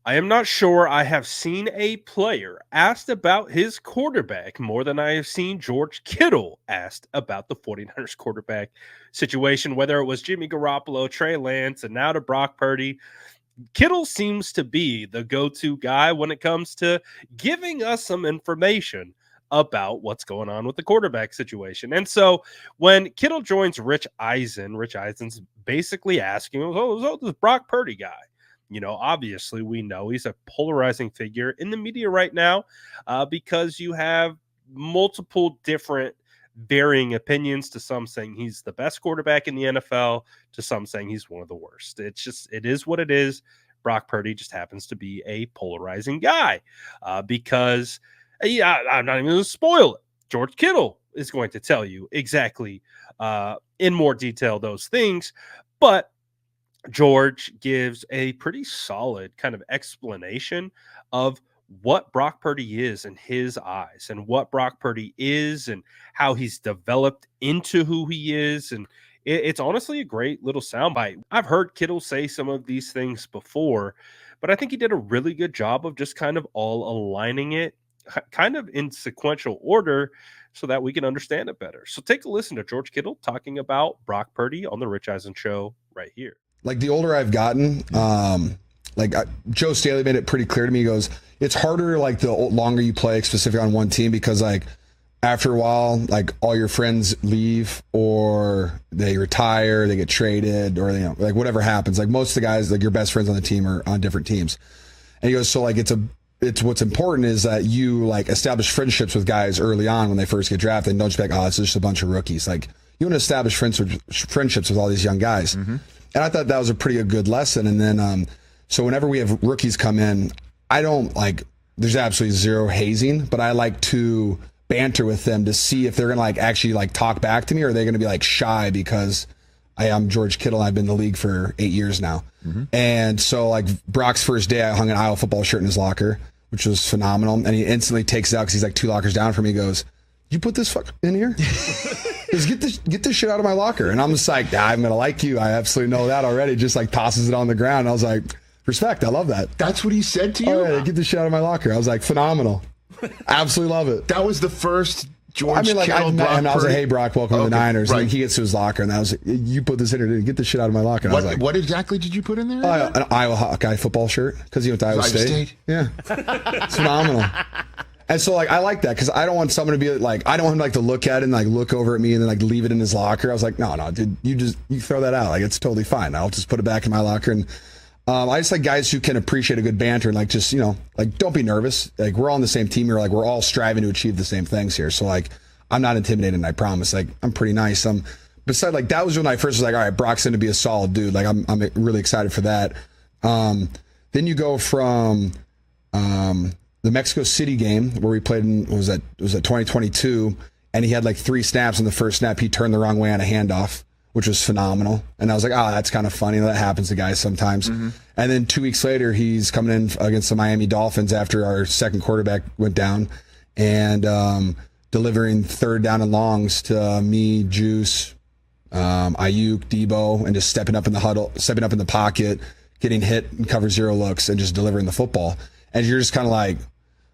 I am not sure I have seen a player asked about his quarterback more than I have seen George Kittle asked about the 49ers quarterback situation, whether it was Jimmy Garoppolo, Trey Lance, and now to Brock Purdy. Kittle seems to be the go-to guy when it comes to giving us some information about what's going on with the quarterback situation. And so when Kittle joins Rich Eisen's basically asking, oh, this Brock Purdy guy. Obviously we know he's a polarizing figure in the media right now because you have multiple different varying opinions, to some saying he's the best quarterback in the NFL, to some saying he's one of the worst. It is what it is. Brock Purdy just happens to be a polarizing guy because I'm not even going to spoil it. George Kittle is going to tell you exactly in more detail those things, but George gives a pretty solid kind of explanation of what Brock Purdy is in his eyes and what Brock Purdy is and how he's developed into who he is. And it's honestly a great little soundbite. I've heard Kittle say some of these things before, but I think he did a really good job of just kind of all aligning it kind of in sequential order so that we can understand it better. So take a listen to George Kittle talking about Brock Purdy on the Rich Eisen Show right here. Like the older I've gotten, Joe Staley made it pretty clear to me. He goes, it's harder like the longer you play specifically on one team because like after a while, like all your friends leave or they retire, they get traded or like whatever happens. Like most of the guys, like your best friends on the team are on different teams. And he goes, so like it's what's important is that you like establish friendships with guys early on when they first get drafted and don't just be like, oh, it's just a bunch of rookies. Like you want to establish friendships with all these young guys. Mm-hmm. And I thought that was a pretty good lesson. And then, so whenever we have rookies come in, I don't like, there's absolutely zero hazing, but I like to banter with them to see if they're going to like actually like talk back to me or are they going to be like shy because I am George Kittle. I've been in the league for 8 years now. Mm-hmm. And so like Brock's first day, I hung an Iowa football shirt in his locker, which was phenomenal. And he instantly takes it out because he's like 2 lockers down from me. He goes, you put this fuck in here? Just get this shit out of my locker. And I'm just like, I'm going to like you. I absolutely know that already. Just like tosses it on the ground. I was like, respect. I love that. That's what he said to you? Oh, yeah, get this shit out of my locker. I was like, phenomenal. Absolutely love it. That was the first George Kittle. I was like, hey, Brock, welcome to the Niners. Right. And he gets to his locker, and I was like, you put this in here, get this shit out of my locker. And I was like, what exactly did you put in there? An Iowa Hawkeye football shirt, because he went to Iowa State. Yeah. It's phenomenal. And so, like, I like that because I don't want someone to be like, I don't want him like to look at it and like look over at me and then like leave it in his locker. I was like, no, dude, you throw that out. Like, it's totally fine. I'll just put it back in my locker. And I just like guys who can appreciate a good banter and like just, like don't be nervous. Like we're all on the same team here. Like we're all striving to achieve the same things here. So like I'm not intimidated. I promise. Like I'm pretty nice. Besides like that was when I first was like, all right, Brock's going to be a solid dude. Like I'm really excited for that. Then you go from the Mexico City game where we played in, was that 2022, and he had like 3 snaps. In the first snap, he turned the wrong way on a handoff, which was phenomenal. And I was like, that's kind of funny. That happens to guys sometimes. Mm-hmm. And then 2 weeks later, he's coming in against the Miami Dolphins after our second quarterback went down and delivering 3rd down and longs to me, Juice, Ayuk, Debo, and just stepping up in the huddle, stepping up in the pocket, getting hit and cover 0 looks and just delivering the football. And you're just kind of like,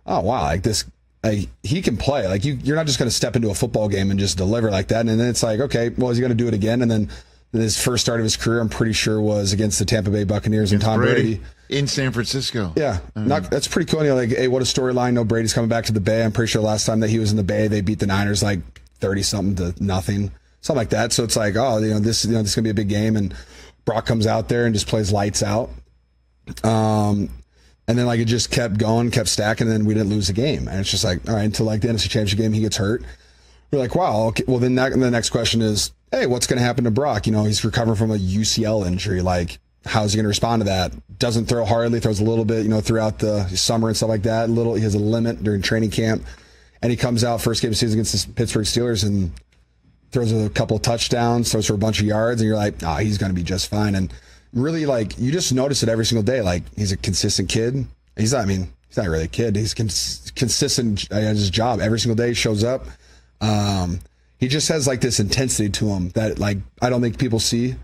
oh, wow, like this, like, he can play. Like, you're not just going to step into a football game and just deliver like that. And then it's like, okay, well, is he going to do it again? And then his first start of his career, I'm pretty sure, was against the Tampa Bay Buccaneers and Tom Brady. In San Francisco. Yeah. That's pretty cool. Like, hey, what a storyline. No, Brady's coming back to the Bay. I'm pretty sure last time that he was in the Bay, they beat the Niners like 30-something to nothing. Something like that. So it's like, this is going to be a big game. And Brock comes out there and just plays lights out. And then like it just kept going, kept stacking, and then we didn't lose the game. And it's just like, all right, until like the NFC Championship game, he gets hurt. We're like, wow, okay. Well, then the next question is, hey, what's going to happen to Brock? He's recovering from a UCL injury. Like, how's he going to respond to that? Doesn't throw hardly, throws a little bit, throughout the summer and stuff like that. He has a limit during training camp. And he comes out first game of the season against the Pittsburgh Steelers and throws a couple of touchdowns, throws for a bunch of yards, and you're like, he's going to be just fine. And really, like, you just notice it every single day. Like, he's a consistent kid. He's not really a kid. He's consistent at his job. Every single day he shows up. He just has like this intensity to him that like I don't think people see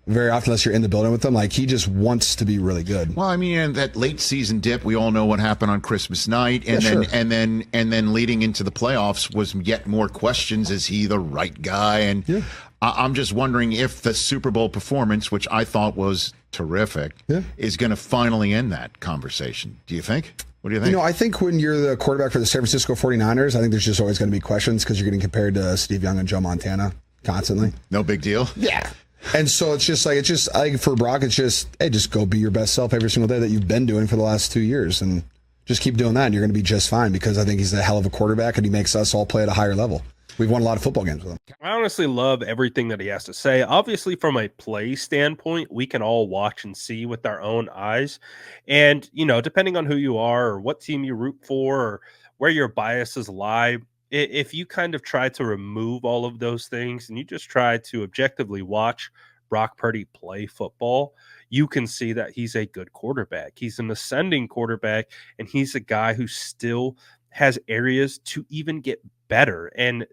very often unless you're in the building with them. Like, he just wants to be really good. Well, I mean, and that late season dip, we all know what happened on Christmas night, and then leading into the playoffs was yet more questions. Is he the right guy? And I'm just wondering if the Super Bowl performance, which I thought was terrific, is going to finally end that conversation. Do you think? What do you think? You know, I think when you're the quarterback for the San Francisco 49ers, I think there's just always going to be questions because you're getting compared to Steve Young and Joe Montana constantly. No big deal. Yeah. And so it's just like for Brock, it's just, hey, just go be your best self every single day that you've been doing for the last 2 years, and just keep doing that, and you're going to be just fine, because I think he's a hell of a quarterback, and he makes us all play at a higher level. We've won a lot of football games with him. I honestly love everything that he has to say. Obviously, from a play standpoint, we can all watch and see with our own eyes. And, you know, depending on who you are or what team you root for or where your biases lie, if you kind of try to remove all of those things and you just try to objectively watch Brock Purdy play football, you can see that he's a good quarterback. He's an ascending quarterback, and he's a guy who still has areas to even get better. And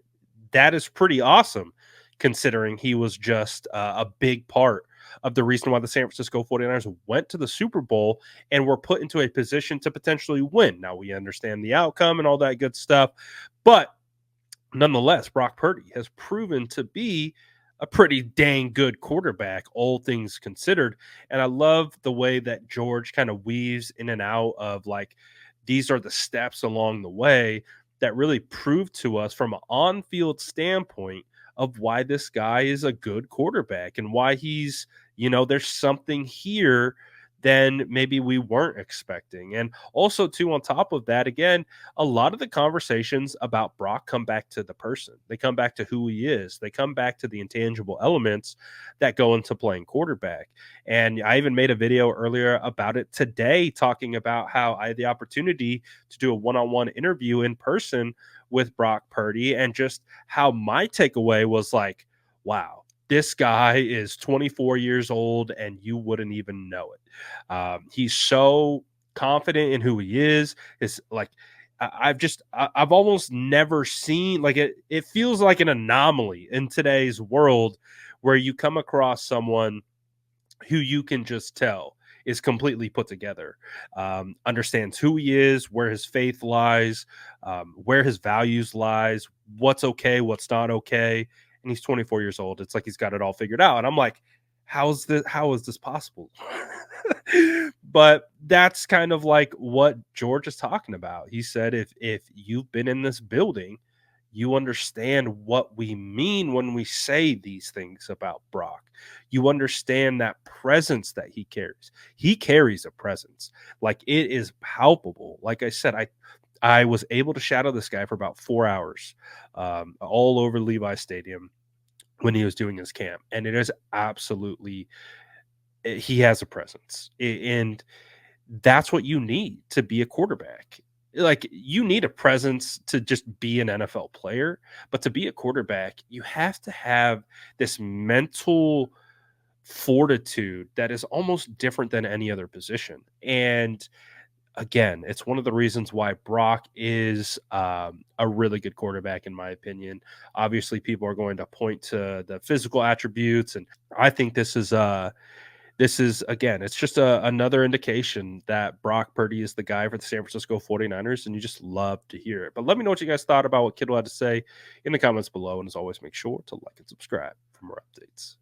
that is pretty awesome, considering he was just a big part of the reason why the San Francisco 49ers went to the Super Bowl and were put into a position to potentially win. Now, we understand the outcome and all that good stuff, but nonetheless, Brock Purdy has proven to be a pretty dang good quarterback, all things considered. And I love the way that George kind of weaves in and out of, like, these are the steps along the way that really prove to us from an on-field standpoint of why this guy is a good quarterback and why he's, you know, there's something here than maybe we weren't expecting. And also, too, on top of that, again, a lot of the conversations about Brock come back to the person. They come back to who he is. They come back to the intangible elements that go into playing quarterback. And I even made a video earlier about it today, talking about how I had the opportunity to do a one-on-one interview in person with Brock Purdy, and just how my takeaway was like, wow, this guy is 24 years old and you wouldn't even know it. He's so confident in who he is. It's like, I've almost never seen, like, it feels like an anomaly in today's world where you come across someone who you can just tell is completely put together, understands who he is, where his faith lies, where his values lies, what's okay, what's not okay. And he's 24 years old. It's like he's got it all figured out. And I'm like, how is this possible? But that's kind of like what George is talking about. He said, if you've been in this building, you understand what we mean when we say these things about Brock. You understand that presence that he carries. He carries a presence. Like, it is palpable. Like I said, I was able to shadow this guy for about 4 hours, all over Levi Stadium when he was doing his camp. And it is absolutely, he has a presence. And that's what you need to be a quarterback. Like, you need a presence to just be an NFL player, but to be a quarterback, you have to have this mental fortitude that is almost different than any other position. And again, it's one of the reasons why Brock is a really good quarterback, in my opinion. Obviously, people are going to point to the physical attributes, and I think this is again, it's just another indication that Brock Purdy is the guy for the San Francisco 49ers, and you just love to hear it. But let me know what you guys thought about what Kittle had to say in the comments below, and as always, make sure to like and subscribe for more updates.